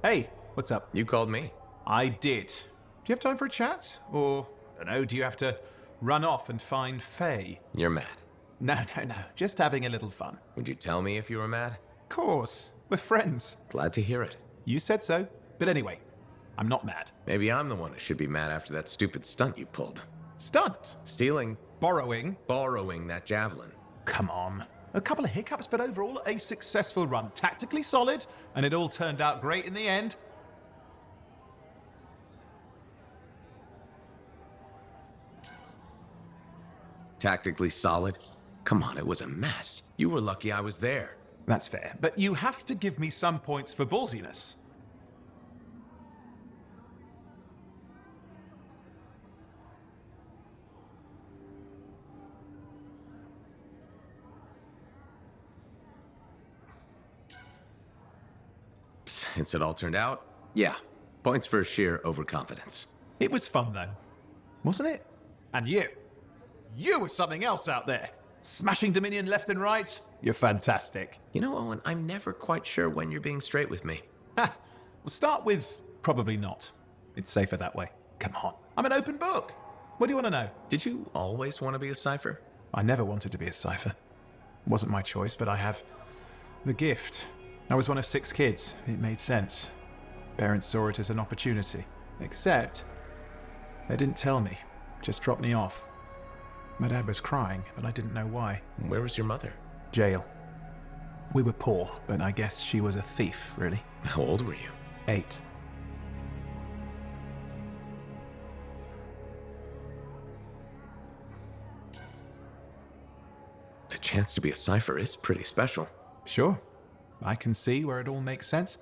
Hey, what's up? You called me. I did. Do you have time for a chat? Or, I don't know, do you have to run off and find Faye? You're mad. No. Just having a little fun. Would you tell me if you were mad? Of course. We're friends. Glad to hear it. You said so. But anyway, I'm not mad. Maybe I'm the one who should be mad after that stupid stunt you pulled. Stunt? Stealing, Borrowing? borrowing that javelin. Come on. A couple of hiccups, but overall a successful run. Tactically solid, and it all turned out great in the end. Tactically solid? Come on, it was a mess. You were lucky I was there. That's fair. But you have to give me some points for ballsiness. Since it all turned out, yeah. Points for sheer overconfidence. It was fun, though. Wasn't it? And you. You were something else out there. Smashing Dominion left and right. You're fantastic. You know, Owen, I'm never quite sure when you're being straight with me. Ha! We'll start with probably not. It's safer that way. Come on. I'm an open book. What do you want to know? Did you always want to be a cipher? I never wanted to be a cipher. It wasn't my choice, but I have the gift. I was one of 6 kids. It made sense. Parents saw it as an opportunity. Except, they didn't tell me. Just dropped me off. My dad was crying, but I didn't know why. Where was your mother? Jail. We were poor, but I guess she was a thief, really. How old were you? 8. The chance to be a cipher is pretty special. Sure. I can see where it all makes sense.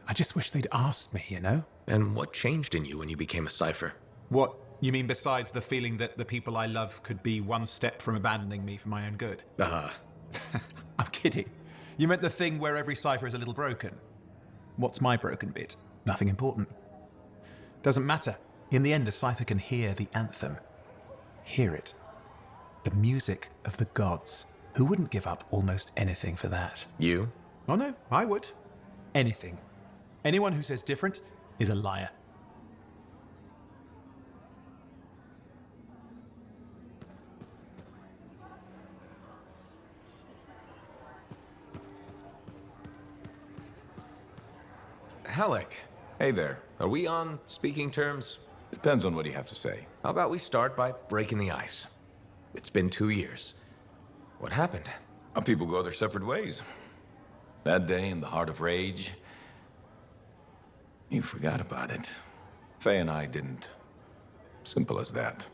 I just wish they'd asked me, you know? And what changed in you when you became a cipher? What? You mean besides the feeling that the people I love could be one step from abandoning me for my own good? I'm kidding. You meant the thing where every cipher is a little broken. What's my broken bit? Nothing important. Doesn't matter. In the end, a cipher can hear the anthem. Hear it. The music of the gods. Who wouldn't give up almost anything for that? You? Oh no, I would. Anything. Anyone who says different is a liar. Halleck. Hey there. Are we on speaking terms? Depends on what you have to say. How about we start by breaking the ice? It's been 2 years. What happened? People go their separate ways. That day in the heart of rage, you forgot about it. Faye and I didn't. Simple as that.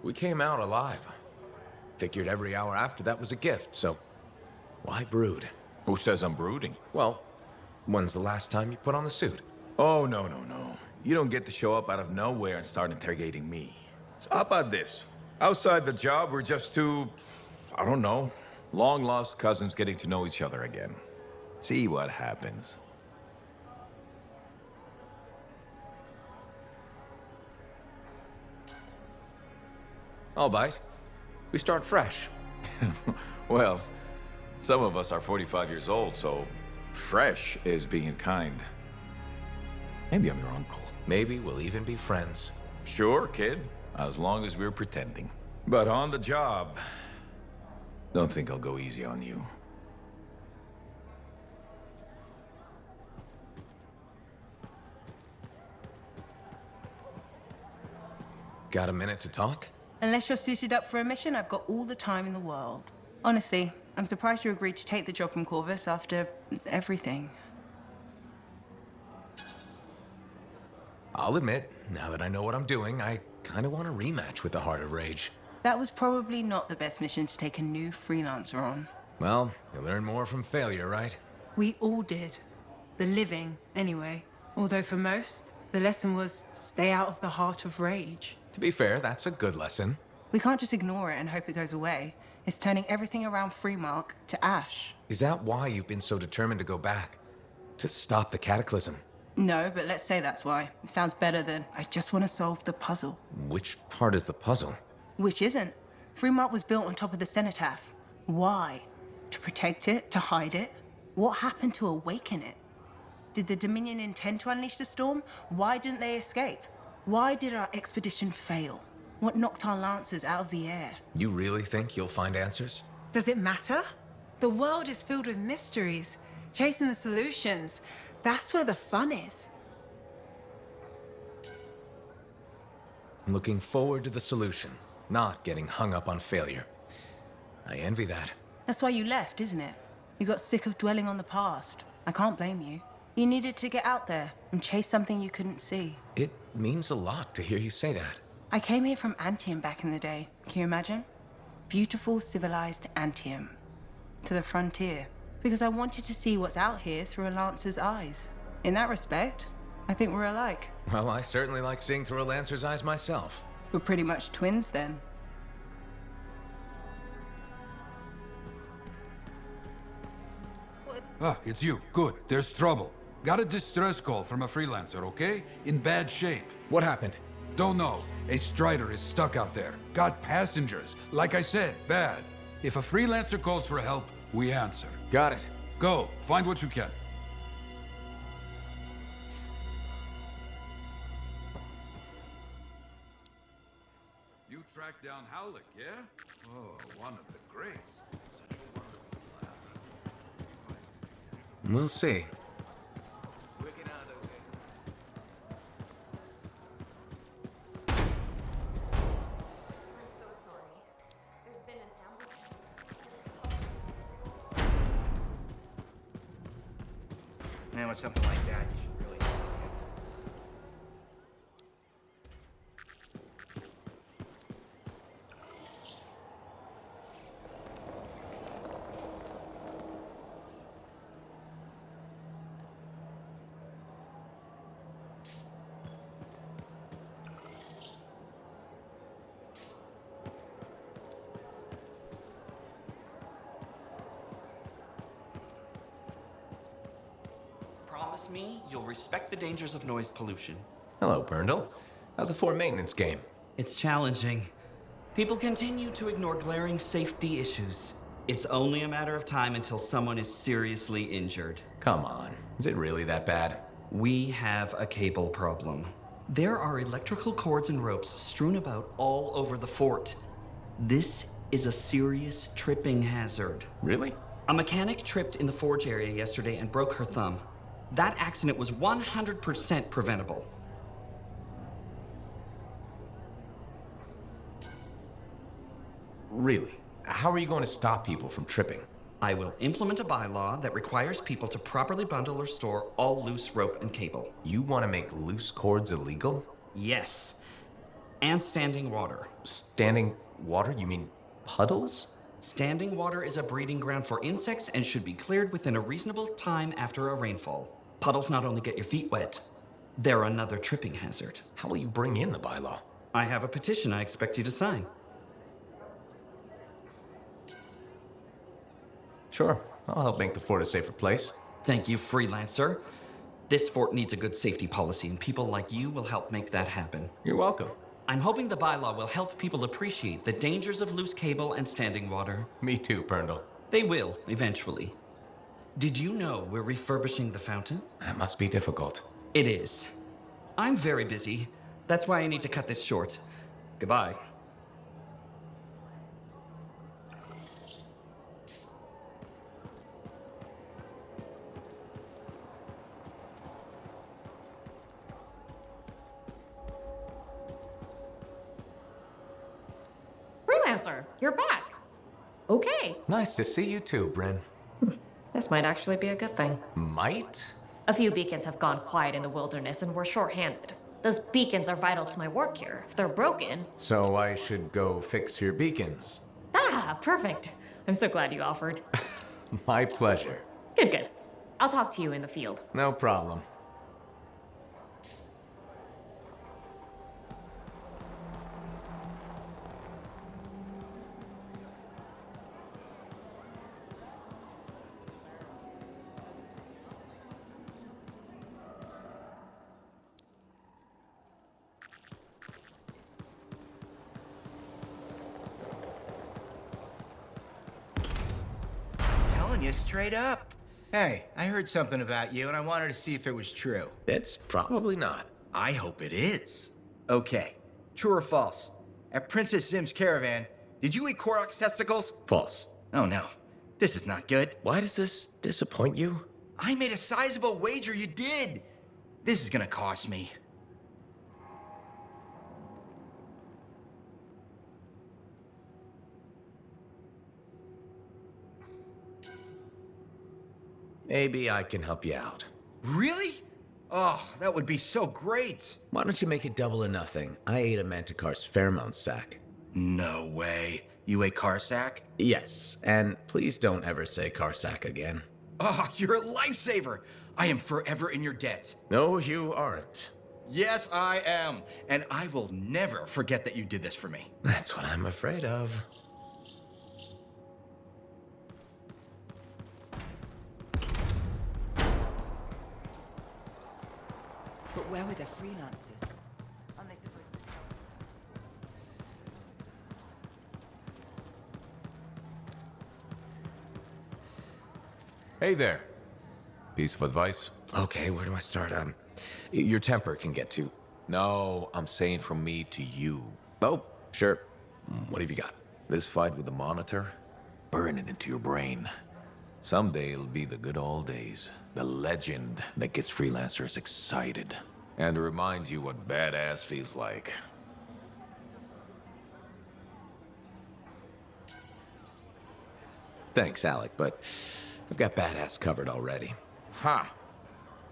We came out alive. Figured every hour after that was a gift, so why brood? Who says I'm brooding? Well, when's the last time you put on the suit? Oh, no. You don't get to show up out of nowhere and start interrogating me. So how about this? Outside the job, we're just two, I don't know, long-lost cousins getting to know each other again. See what happens. I'll bite. We start fresh. Well, some of us are 45 years old, so fresh is being kind. Maybe I'm your uncle. Maybe we'll even be friends. Sure, kid, as long as we're pretending. But on the job, don't think I'll go easy on you. Got a minute to talk? Unless you're suited up for a mission, I've got all the time in the world. Honestly, I'm surprised you agreed to take the job from Corvus after everything. I'll admit, now that I know what I'm doing, I kind of want a rematch with the Heart of Rage. That was probably not the best mission to take a new freelancer on. Well, you learn more from failure, right? We all did. The living, anyway. Although for most, the lesson was stay out of the Heart of Rage. To be fair, that's a good lesson. We can't just ignore it and hope it goes away. It's turning everything around Freemark to ash. Is that why you've been so determined to go back? To stop the cataclysm? No, but let's say that's why. It sounds better than, I just want to solve the puzzle. Which part is the puzzle? Which isn't. Fremont was built on top of the cenotaph. Why? To protect it? To hide it? What happened to awaken it? Did the Dominion intend to unleash the storm? Why didn't they escape? Why did our expedition fail? What knocked our lancers out of the air? You really think you'll find answers? Does it matter? The world is filled with mysteries. Chasing the solutions, that's where the fun is. I'm looking forward to the solution, not getting hung up on failure. I envy that. That's why you left, isn't it? You got sick of dwelling on the past. I can't blame you. You needed to get out there and chase something you couldn't see. It means a lot to hear you say that. I came here from Anthem back in the day. Can you imagine? Beautiful, civilized Anthem. To the frontier. Because I wanted to see what's out here through a Lancer's eyes. In that respect, I think we're alike. Well, I certainly like seeing through a Lancer's eyes myself. We're pretty much twins then. Ah, it's you. Good. There's trouble. Got a distress call from a freelancer, okay? In bad shape. What happened? Don't know. A Strider is stuck out there. Got passengers. Like I said, bad. If a freelancer calls for help, we answer. Got it. Go. Find what you can. You tracked down Howlick, yeah? Oh, one of the greats. Such a wonderful lad. We'll see. Man, with something like that, you should really... Promise me you'll respect the dangers of noise pollution. Hello, Berndl. How's the fort maintenance game? It's challenging. People continue to ignore glaring safety issues. It's only a matter of time until someone is seriously injured. Come on. Is it really that bad? We have a cable problem. There are electrical cords and ropes strewn about all over the fort. This is a serious tripping hazard. Really? A mechanic tripped in the forge area yesterday and broke her thumb. That accident was 100% preventable. Really? How are you going to stop people from tripping? I will implement a bylaw that requires people to properly bundle or store all loose rope and cable. You want to make loose cords illegal? Yes. And standing water. Standing water? You mean puddles? Standing water is a breeding ground for insects and should be cleared within a reasonable time after a rainfall. Puddles not only get your feet wet, they're another tripping hazard. How will you bring in the bylaw? I have a petition I expect you to sign. Sure. I'll help make the fort a safer place. Thank you, freelancer. This fort needs a good safety policy, and people like you will help make that happen. You're welcome. I'm hoping the bylaw will help people appreciate the dangers of loose cable and standing water. Me too, Berndl. They will, eventually. Did you know we're refurbishing the fountain? That must be difficult. It is. I'm very busy. That's why I need to cut this short. Goodbye. Freelancer, you're back. Okay. Nice to see you too, Bryn. This might actually be a good thing. Might? A few beacons have gone quiet in the wilderness and we're short-handed. Those beacons are vital to my work here. If they're broken... So I should go fix your beacons. Ah, perfect. I'm so glad you offered. My pleasure. Good, good. I'll talk to you in the field. No problem. you straight up. Hey, I heard something about you, and I wanted to see if it was true. It's probably not. I hope it is. Okay, true or false? At Princess Zim's caravan, did you eat Korok's testicles? False. Oh no, this is not good. Why does this disappoint you? I made a sizable wager you did. This is gonna cost me. Maybe I can help you out. Really? Oh, that would be so great. Why don't you make it double or nothing? I ate a Manticore's pheromone sac. No way. You ate Karsak? Yes, and please don't ever say Karsak again. Oh, you're a lifesaver. I am forever in your debt. No, you aren't. Yes, I am. And I will never forget that you did this for me. That's what I'm afraid of. But where were the freelancers? Aren't they supposed to help? Hey there. Piece of advice? Okay, where do I start? Your temper can get to. No, I'm saying from me to you. Oh, sure. What have you got? This fight with the Monitor, burn it into your brain. Someday it'll be the good old days. The legend that gets freelancers excited. And reminds you what badass feels like. Thanks, Alec, but I've got badass covered already. Ha!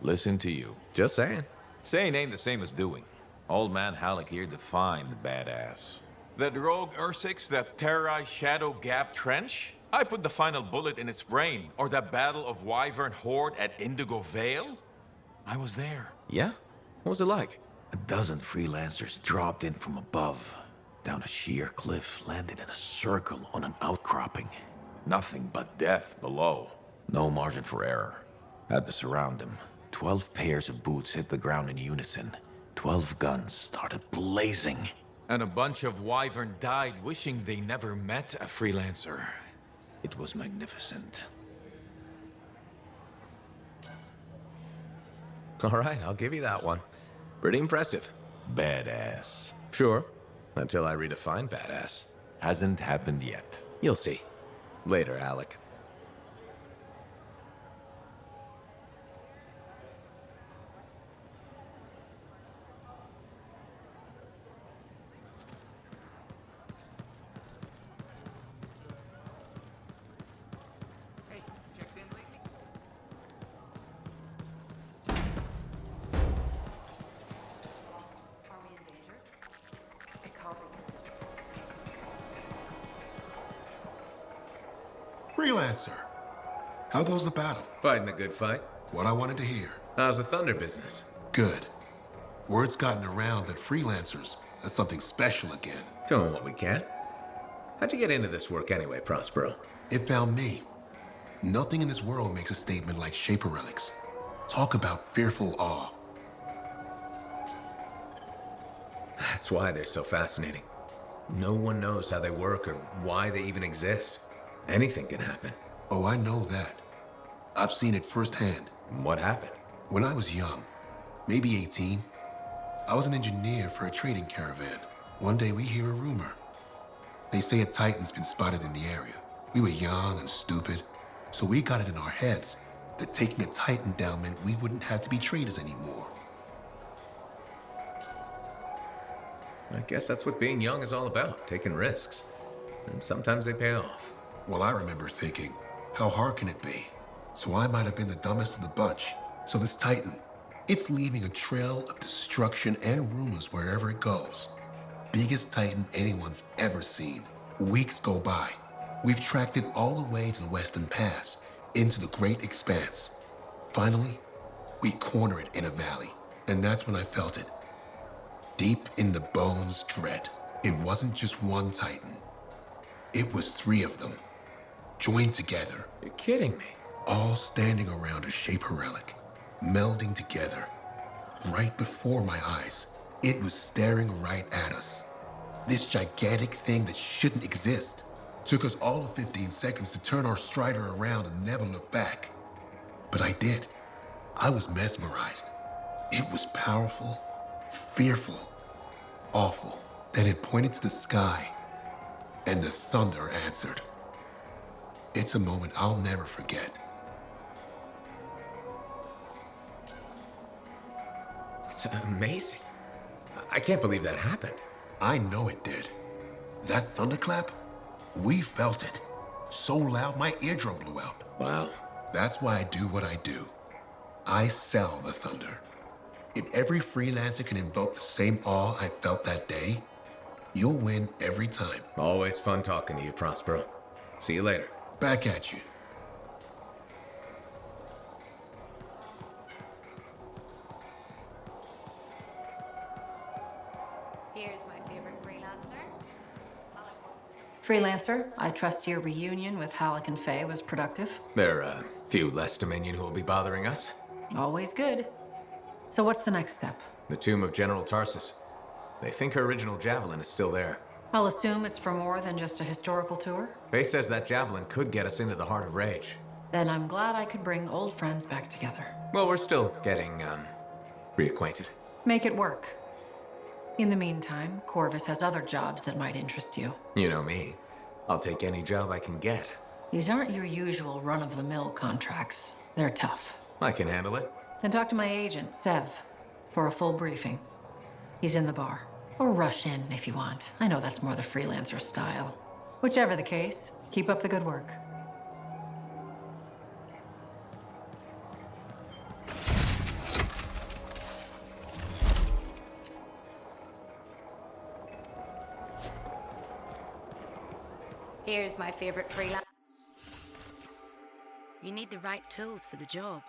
Listen to you. Just saying. Saying ain't the same as doing. Old man Halleck here defined badass. That rogue Ursix that terrorized Shadow Gap Trench? I put the final bullet in its brain. Or that battle of Wyvern Horde at Indigo Vale? I was there. Yeah? What was it like? A dozen freelancers dropped in from above, down a sheer cliff, landed in a circle on an outcropping. Nothing but death below. No margin for error. Had to surround them. 12 pairs of boots hit the ground in unison. 12 guns started blazing. And a bunch of Wyvern died wishing they never met a freelancer. It was magnificent. All right, I'll give you that one. Pretty impressive. Badass. Sure, until I redefine badass. Hasn't happened yet. You'll see. Later, Alec. Hey, checked in lately? Are we in danger? It can't be. Freelancer. How goes the battle? Fighting the good fight. What I wanted to hear. How's the Thunder business? Good. Word's gotten around that freelancers are something special again. Doing what we can. How'd you get into this work anyway, Prospero? It found me. Nothing in this world makes a statement like Shaper Relics. Talk about fearful awe. That's why they're so fascinating. No one knows how they work or why they even exist. Anything can happen. Oh, I know that. I've seen it firsthand. What happened? When I was young, maybe 18, I was an engineer for a trading caravan. One day we hear a rumor. They say a Titan's been spotted in the area. We were young and stupid, so we got it in our heads that taking a Titan down meant we wouldn't have to be traders anymore. I guess that's what being young is all about, taking risks. And sometimes they pay off. Well, I remember thinking, how hard can it be? So I might have been the dumbest of the bunch. So this Titan, it's leaving a trail of destruction and rumors wherever it goes. Biggest Titan anyone's ever seen. Weeks go by. We've tracked it all the way to the Western Pass, into the Great Expanse. Finally, we corner it in a valley. And that's when I felt it. Deep in the bones dread. It wasn't just one Titan. It was 3 of them, joined together. You're kidding me. All standing around a Shaper relic, melding together. Right before my eyes, it was staring right at us. This gigantic thing that shouldn't exist. Took us all of 15 seconds to turn our Strider around and never look back. But I did. I was mesmerized. It was powerful, fearful, awful. Then it pointed to the sky, and the thunder answered. It's a moment I'll never forget. It's amazing. I can't believe that happened. I know it did. That thunderclap, we felt it. So loud my eardrum blew out. Wow. That's why I do what I do. I sell the thunder. If every freelancer can invoke the same awe I felt that day, you'll win every time. Always fun talking to you, Prospero. See you later. Back at you. Here's my favorite freelancer. Freelancer, I trust your reunion with Halleck and Faye was productive. There are a few less Dominion who will be bothering us. Always good. So what's the next step? The tomb of General Tarsus. They think her original javelin is still there. I'll assume it's for more than just a historical tour. Faye says that javelin could get us into the heart of Rage. Then I'm glad I could bring old friends back together. Well, we're still getting, reacquainted. Make it work. In the meantime, Corvus has other jobs that might interest you. You know me. I'll take any job I can get. These aren't your usual run-of-the-mill contracts. They're tough. I can handle it. Then talk to my agent, Sev, for a full briefing. He's in the bar. Or rush in if you want. I know that's more the freelancer style. Whichever the case, keep up the good work. Here's my favorite freelancer. You need the right tools for the job.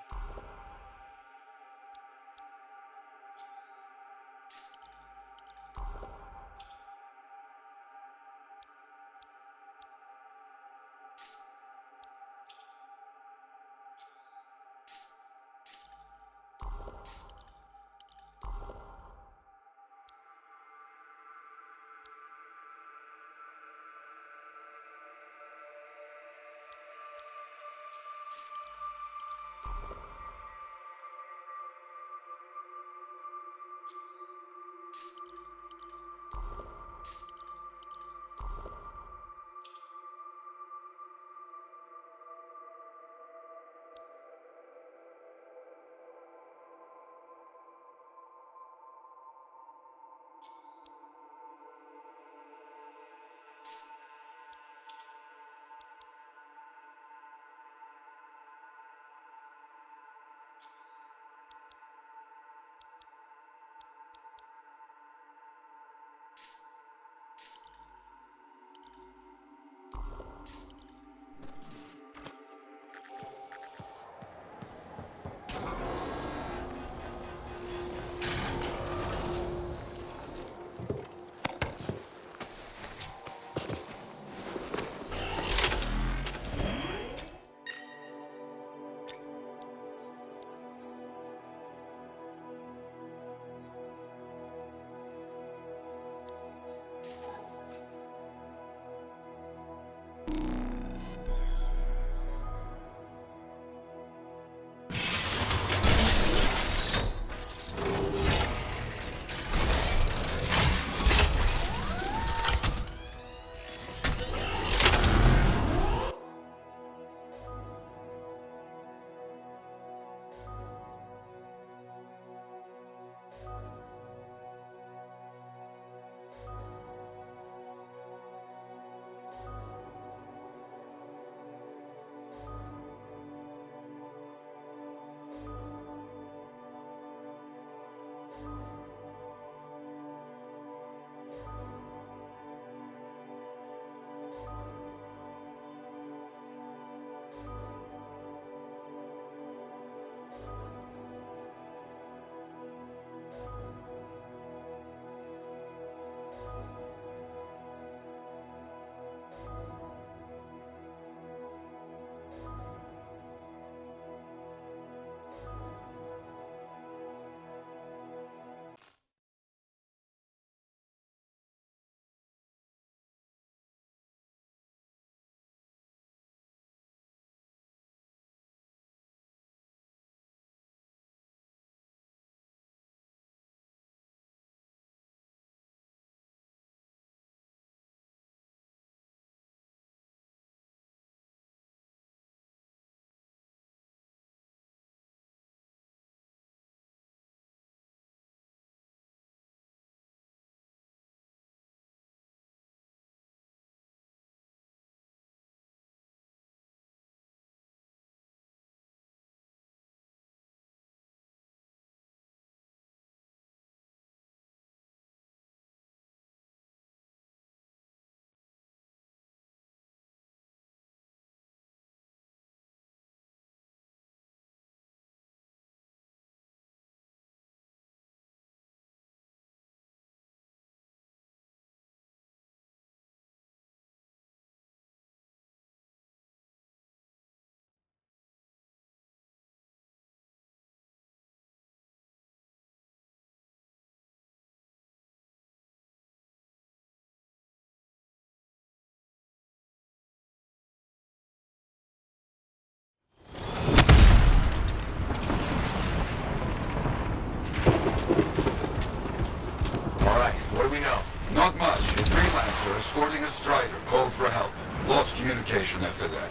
Freelancer escorting a Strider called for help. Lost communication after that.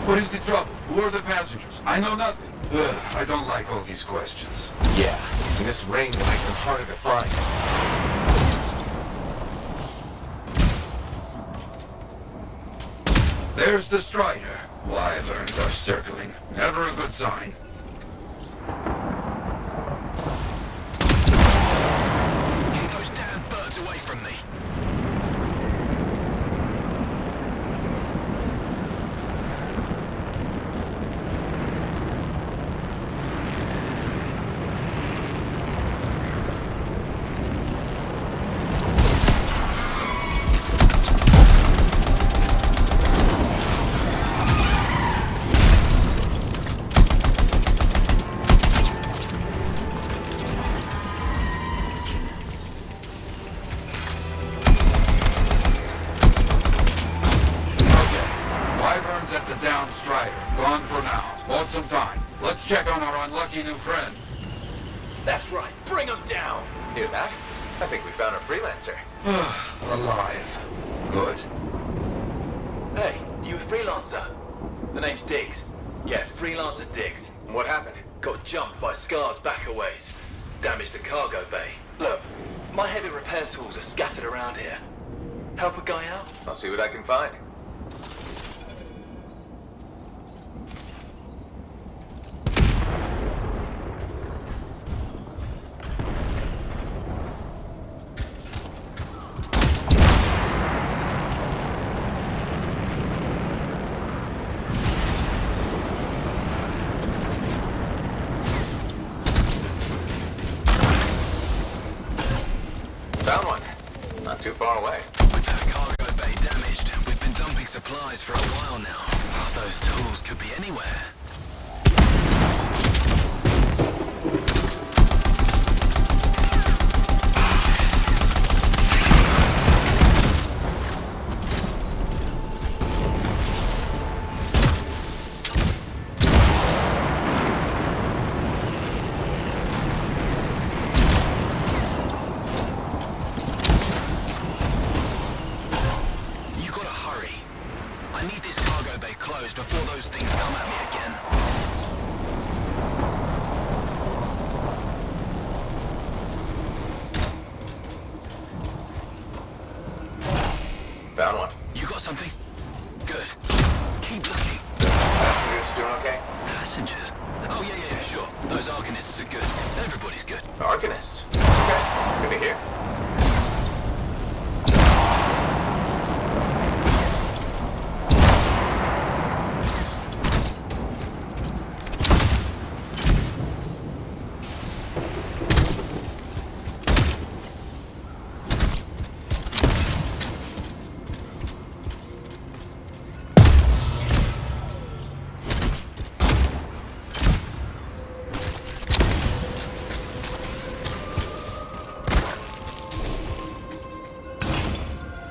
What is the trouble? Who are the passengers? I know nothing. I don't like all these questions. Yeah, and this rain will make them harder to find. There's the Strider. Wyverns are circling. Never a good sign. Keep those damn birds away from me. At the down Strider. Gone for now. Bought some time. Let's check on our unlucky new friend. That's right. Bring him down. Hear that? I think we found our freelancer. Alive. Good. Hey, you a freelancer? The name's Diggs. Yeah, freelancer Diggs. What happened? Got jumped by Scar's backaways. Damaged the cargo bay. Look, my heavy repair tools are scattered around here. Help a guy out? I'll see what I can find. Found one. Not too far away. With that cargo bay damaged, we've been dumping supplies for a while now. Those tools could be anywhere. Before those things come at me again. Found one. You got something? Good. Keep looking. Passengers doing okay? Passengers? Oh, yeah, sure. Those Arcanists are good. Everybody's good. Arcanists? Okay, good to hear.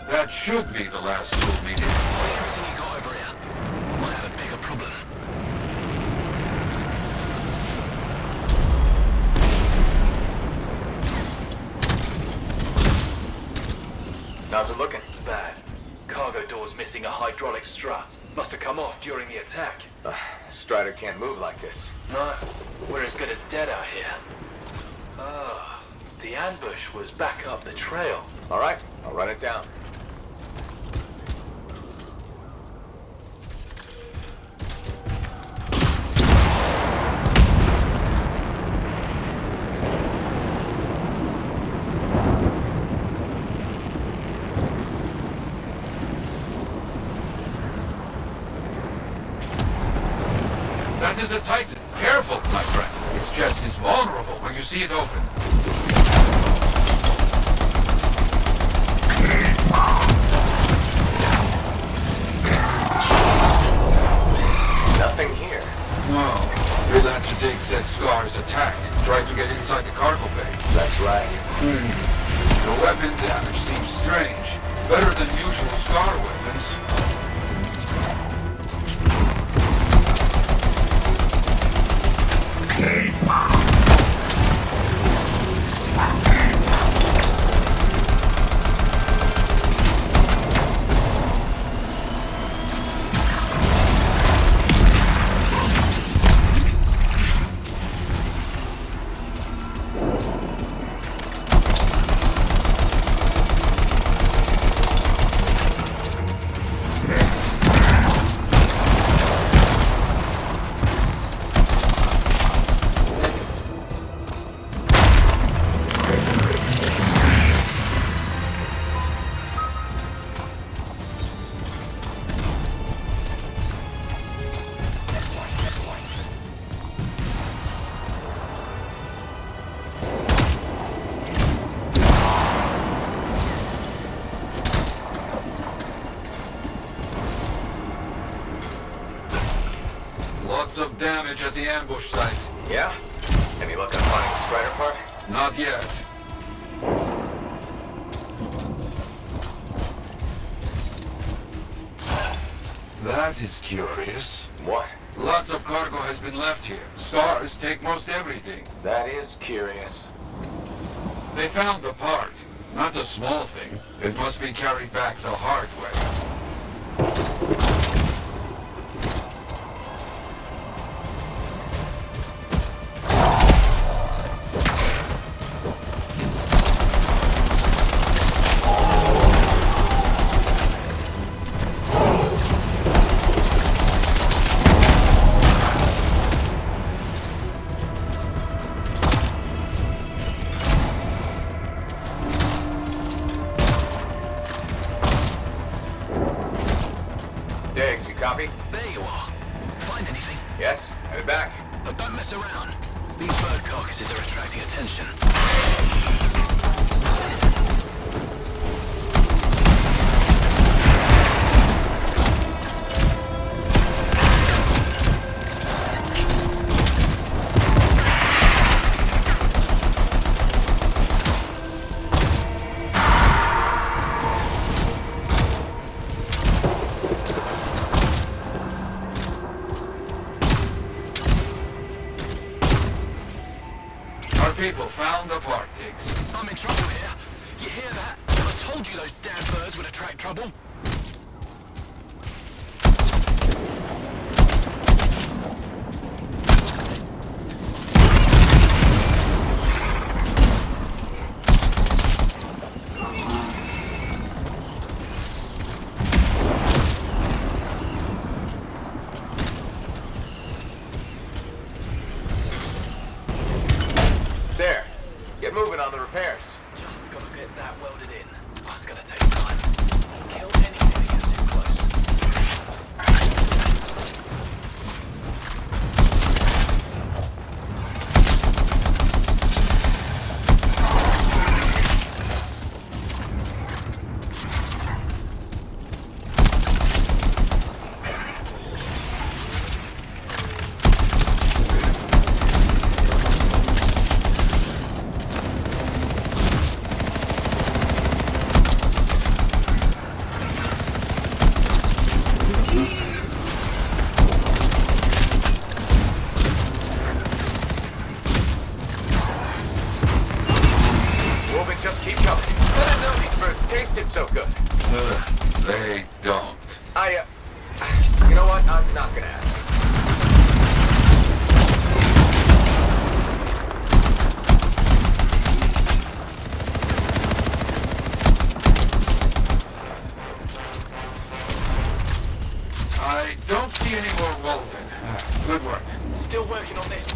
That should be the last tool needed. Everything you got over here might have a bigger problem. How's it looking? Bad. Cargo door's missing a hydraulic strut. Must have come off during the attack. Strider can't move like this. No, we're as good as dead out here. The ambush was back up the trail. All right, I'll run it down. That is a Titan. Careful, my friend. Its chest is vulnerable when you see it open. Nothing here. No. Freelancer Diggs said Scar's attacked. Tried to get inside the cargo bay. That's right. The weapon damage seems strange. Better than usual Scar weapons. Lots of damage at the ambush site. Yeah? Any luck on finding the Strider part? Not yet. That is curious. What? Lots of cargo has been left here. Scars take most everything. That is curious. They found the part. Not a small thing. It must be carried back the hard way. Diggs, you copy? There you are. Find anything? Yes, headed back. But don't mess around. These bird carcasses are attracting attention. Our people found the part, Diggs. I'm in trouble here. You hear that? I told you those damn birds would attract trouble. There. Get moving on the repairs. Just gotta get that welded in. That's gonna take time. Kill anything that gets too close. Moving, just keep coming. I didn't know these birds tasted so good. They don't. You know what? I'm not gonna ask. I don't see any more Wolven. Good work. Still working on this.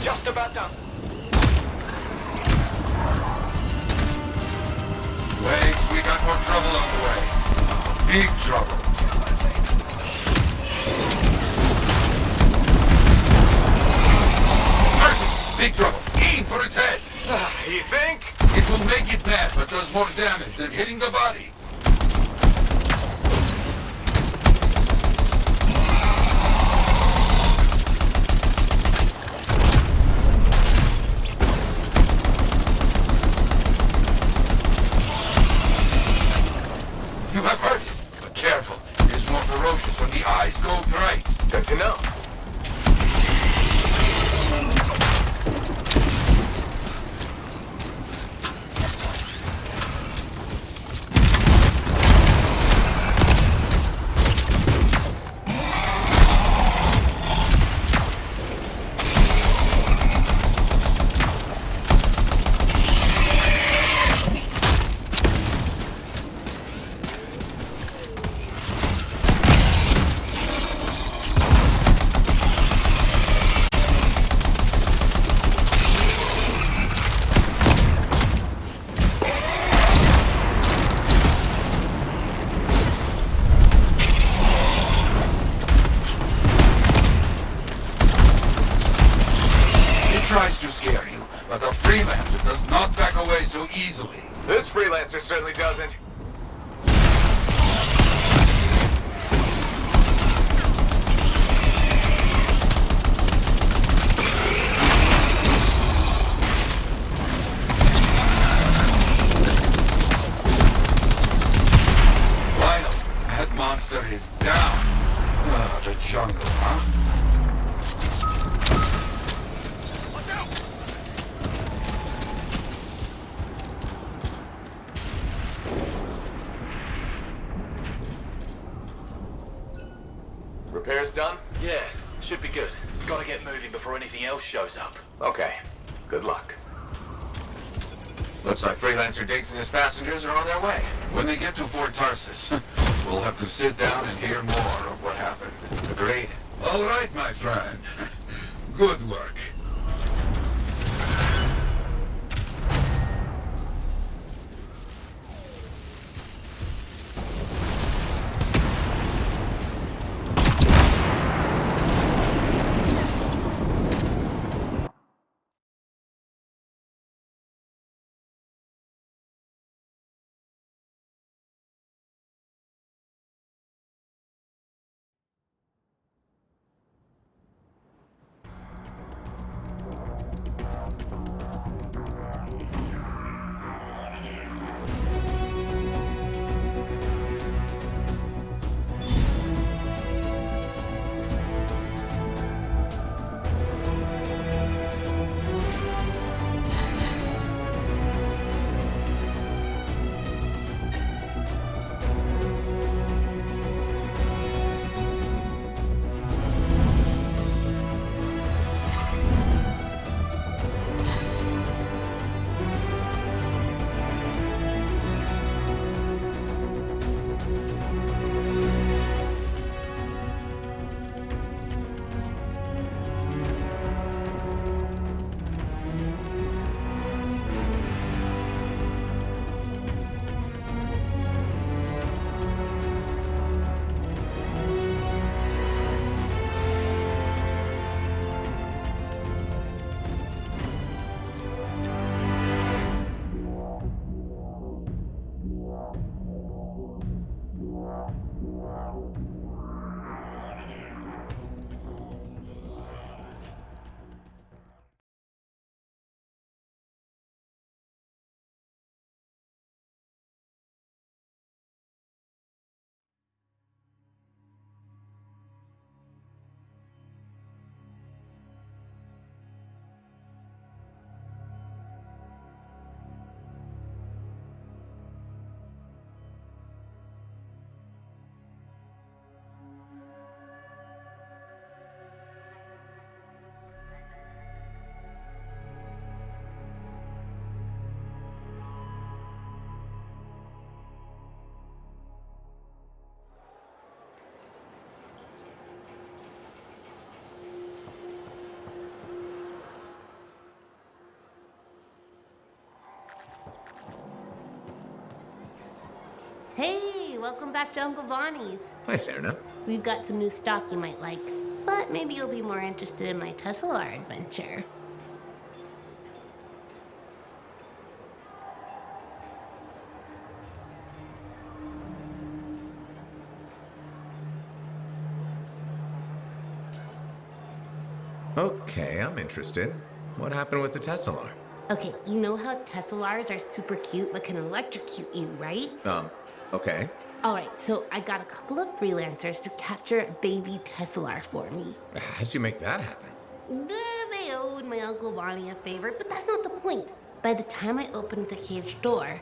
Just about done. Wait, we got more trouble on the way. Big trouble. Mercies! Big trouble. Aim for its head. You think? It will make it mad, but does more damage than hitting the body. You have hurt it, but careful. It is more ferocious when the eyes go bright. Good to know. Tries to scare you, but a freelancer does not back away so easily. This freelancer certainly doesn't. is down. Ah, the jungle, huh? Repairs done? Yeah, should be good. Gotta get moving before anything else shows up. Okay. Good luck. Looks like Freelancer Diggs and his passengers are on their way. When they get to Fort Tarsus, we'll have to sit down and hear more of what happened. Agreed. All right, my friend. Good work. Hey, welcome back to Uncle Bonnie's. Hi, Serena. We've got some new stock you might like, but maybe you'll be more interested in my Tesla adventure. Okay, I'm interested. What happened with the Tesla? Okay, you know how Teslars are super cute but can electrocute you, right? Okay. Alright, so I got a couple of freelancers to capture a baby Tesla for me. How'd you make that happen? They owed my Uncle Bonnie a favor, but that's not the point. By the time I opened the cage door,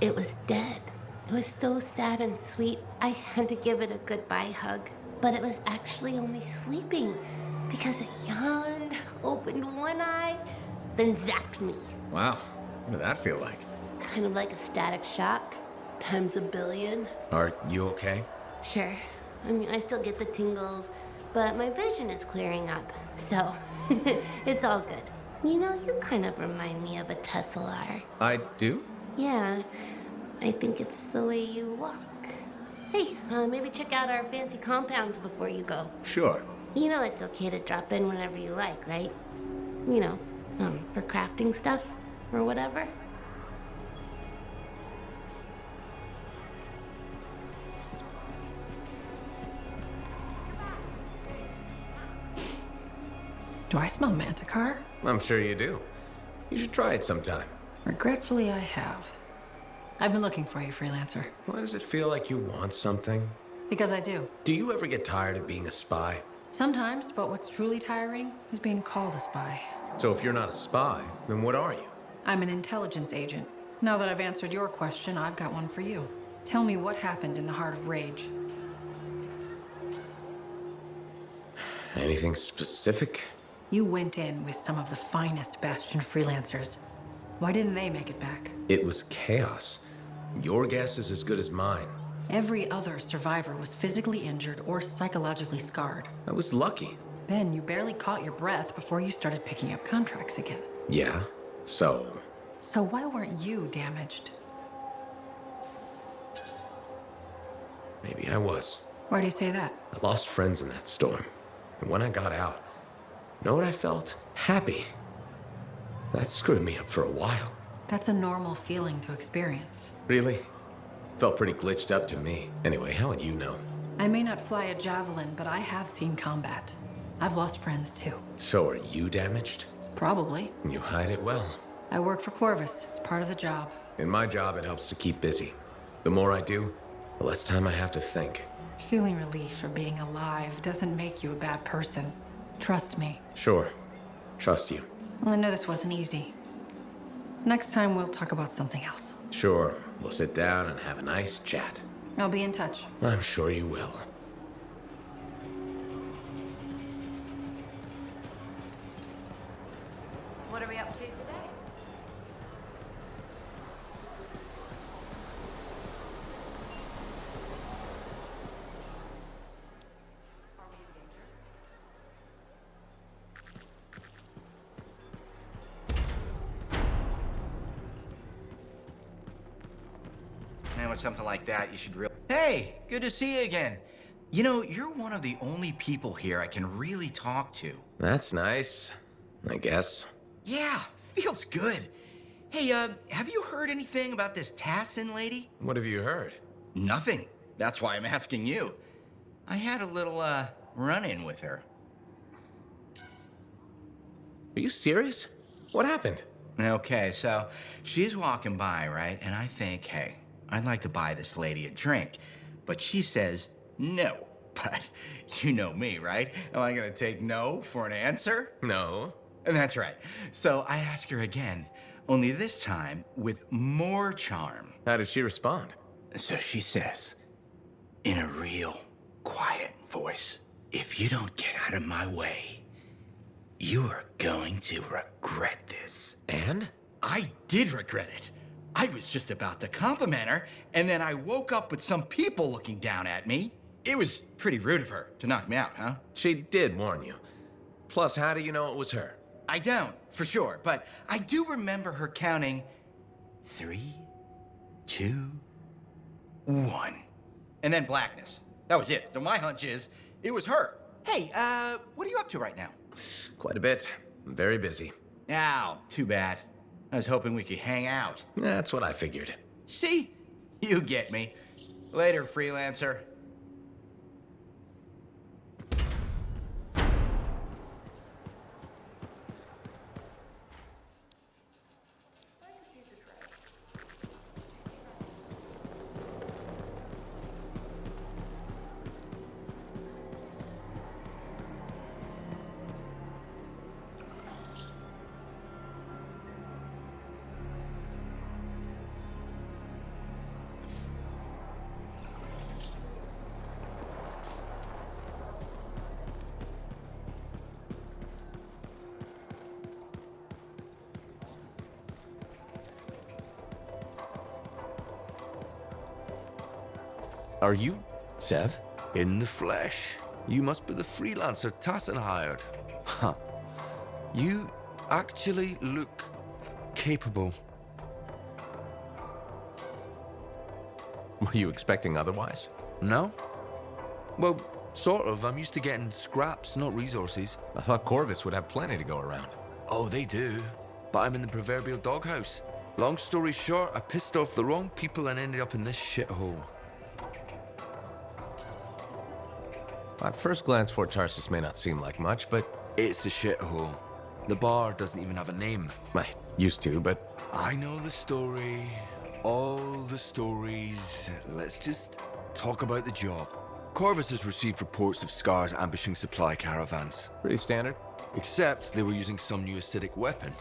it was dead. It was so sad and sweet, I had to give it a goodbye hug. But it was actually only sleeping because it yawned, opened one eye, then zapped me. Wow. What did that feel like? Kind of like a static shock, times 1,000,000,000. Are you okay? Sure. I mean, I still get the tingles, but my vision is clearing up, so it's all good. You know, you kind of remind me of a Tesla. I do? Yeah, I think it's the way you walk. Hey, maybe check out our fancy compounds before you go. Sure. You know it's okay to drop in whenever you like, right? You know, for crafting stuff or whatever. Do I smell Manticar? I'm sure you do. You should try it sometime. Regretfully, I have. I've been looking for you, freelancer. Why does it feel like you want something? Because I do. Do you ever get tired of being a spy? Sometimes, but what's truly tiring is being called a spy. So if you're not a spy, then what are you? I'm an intelligence agent. Now that I've answered your question, I've got one for you. Tell me what happened in the Heart of Rage. Anything specific? You went in with some of the finest Bastion freelancers. Why didn't they make it back? It was chaos. Your guess is as good as mine. Every other survivor was physically injured or psychologically scarred. I was lucky. Then you barely caught your breath before you started picking up contracts again. Yeah, so... So why weren't you damaged? Maybe I was. Why do you say that? I lost friends in that storm. And when I got out, know what I felt? Happy. That screwed me up for a while. That's a normal feeling to experience. Really? Felt pretty glitched up to me. Anyway, how would you know? I may not fly a javelin, but I have seen combat. I've lost friends too. So are you damaged? Probably. You hide it well. I work for Corvus. It's part of the job. In my job, it helps to keep busy. The more I do, the less time I have to think. Feeling relief for being alive doesn't make you a bad person. Trust me. Sure. Trust you. I know this wasn't easy. Next time, we'll talk about something else. Sure. We'll sit down and have a nice chat. I'll be in touch. I'm sure you will. What are we up to today? And with something like that, you should really... Hey, good to see you again. You know, you're one of the only people here I can really talk to. That's nice, I guess. Yeah, feels good. Hey, have you heard anything about this Tassin lady? What have you heard? Nothing. That's why I'm asking you. I had a little, run-in with her. Are you serious? What happened? Okay, so she's walking by, right? And I think, hey, I'd like to buy this lady a drink. But she says no. But you know me, right? Am I gonna take no for an answer? No. And that's right. So I ask her again, only this time with more charm. How did she respond? So she says, in a real quiet voice, if you don't get out of my way, you are going to regret this. And? I did regret it. I was just about to compliment her, and then I woke up with some people looking down at me. It was pretty rude of her to knock me out, huh? She did warn you. Plus, how do you know it was her? I don't, for sure, but I do remember her counting 3, 2, 1. And then blackness. That was it. So my hunch is, it was her. Hey, what are you up to right now? Quite a bit. I'm very busy. Ow, too bad. I was hoping we could hang out. That's what I figured. See? You get me. Later, freelancer. Are you Sev? In the flesh. You must be the freelancer Tassin hired. Huh. You actually look capable. Were you expecting otherwise? No? Well, sort of. I'm used to getting scraps, not resources. I thought Corvus would have plenty to go around. Oh, they do. But I'm in the proverbial doghouse. Long story short, I pissed off the wrong people and ended up in this shithole. At first glance, Fort Tarsus may not seem like much, but... It's a shithole. The bar doesn't even have a name. I used to, but... I know the story. All the stories. Let's just talk about the job. Corvus has received reports of Scars ambushing supply caravans. Pretty standard. Except they were using some new acidic weapon.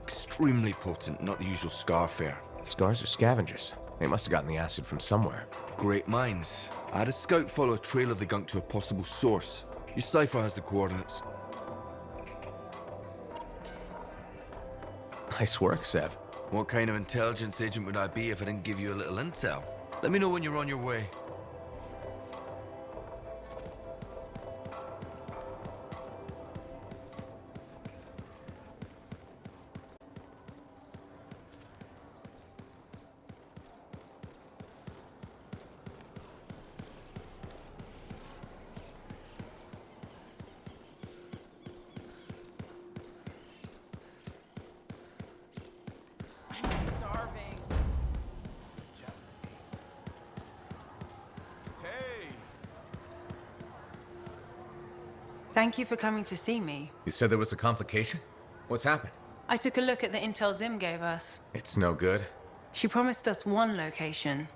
Extremely potent, not the usual Scar fare. Scars are scavengers. They must have gotten the acid from somewhere. Great minds. I had a scout follow a trail of the gunk to a possible source. Your cipher has the coordinates. Nice work, Sev. What kind of intelligence agent would I be if I didn't give you a little intel? Let me know when you're on your way. Thank you for coming to see me. You said there was a complication? What's happened? I took a look at the intel Zim gave us. It's no good. She promised us 1 location.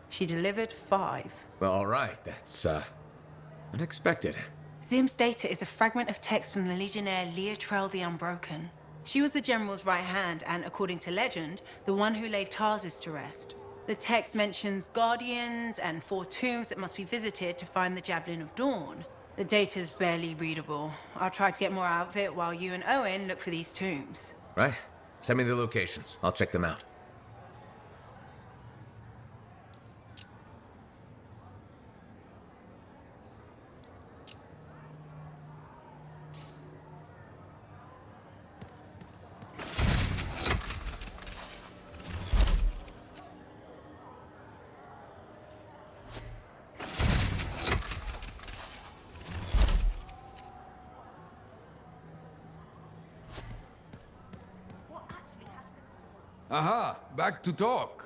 She delivered 5. Well, all right. That's, unexpected. Zim's data is a fragment of text from the Legionnaire Leotrel the Unbroken. She was the General's right hand and, according to legend, the one who laid Tarsus to rest. The text mentions guardians and 4 tombs that must be visited to find the Javelin of Dawn. The data's barely readable. I'll try to get more out of it while you and Owen look for these tombs. Right. Send me the locations. I'll check them out. Aha, back to talk.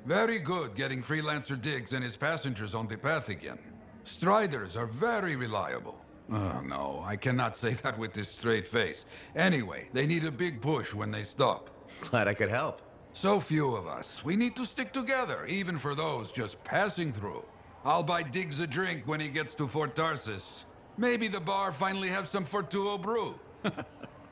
Very good getting Freelancer Diggs and his passengers on the path again. Striders are very reliable. Oh, no, I cannot say that with this straight face. Anyway, they need a big push when they stop. Glad I could help. So few of us. We need to stick together, even for those just passing through. I'll buy Diggs a drink when he gets to Fort Tarsus. Maybe the bar finally have some Fortuo brew.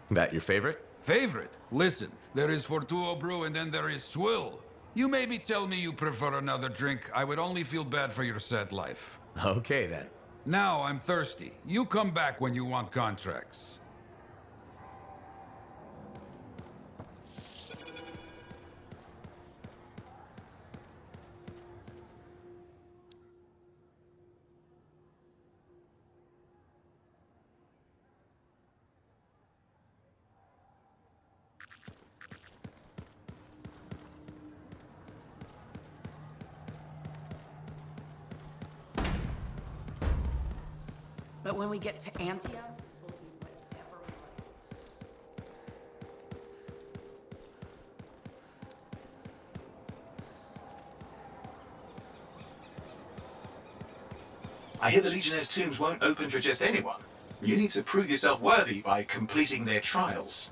That your favorite? Favorite? Listen, there is Fortuo brew and then there is swill. You maybe tell me you prefer another drink. I would only feel bad for your sad life. Okay, then. Now I'm thirsty. You come back when you want contracts. But when we get to Anthem, I hear the Legionnaire's tombs won't open for just anyone. You need to prove yourself worthy by completing their trials.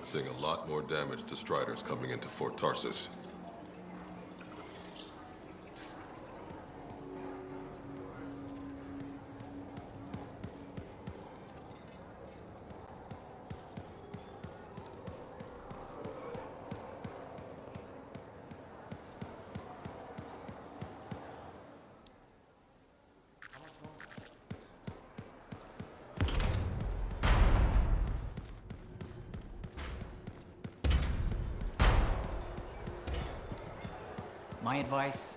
Seeing a lot more damage to Striders coming into Fort Tarsus. my advice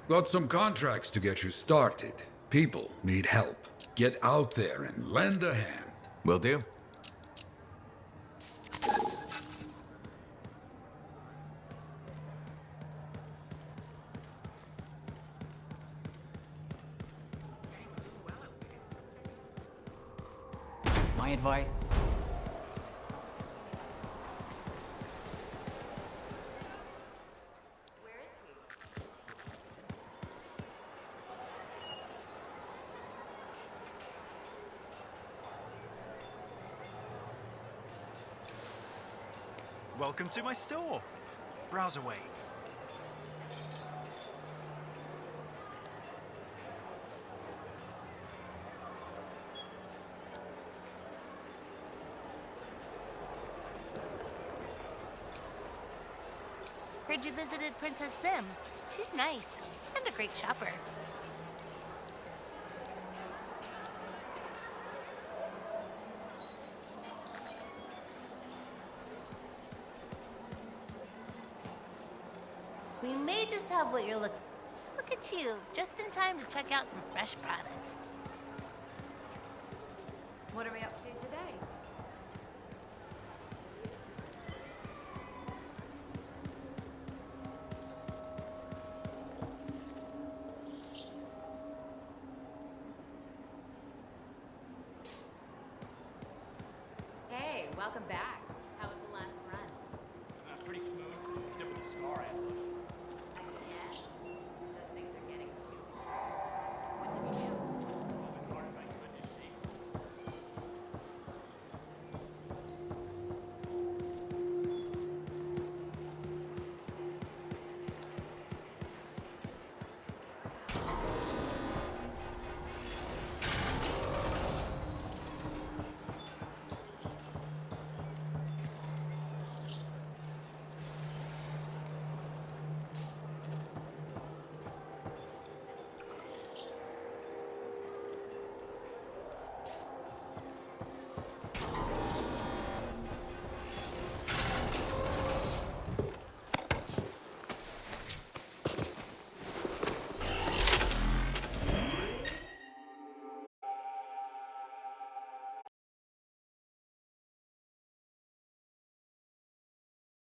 Got some contracts to get you started. People need help. Get out there and lend a hand. Will do. My advice? Welcome to my store. Browse away. Heard you visited Princess Sim. She's nice and a great shopper. We may just have what you're looking for. Look at you, just in time to check out some fresh products. What are we up to today? Hey, welcome back.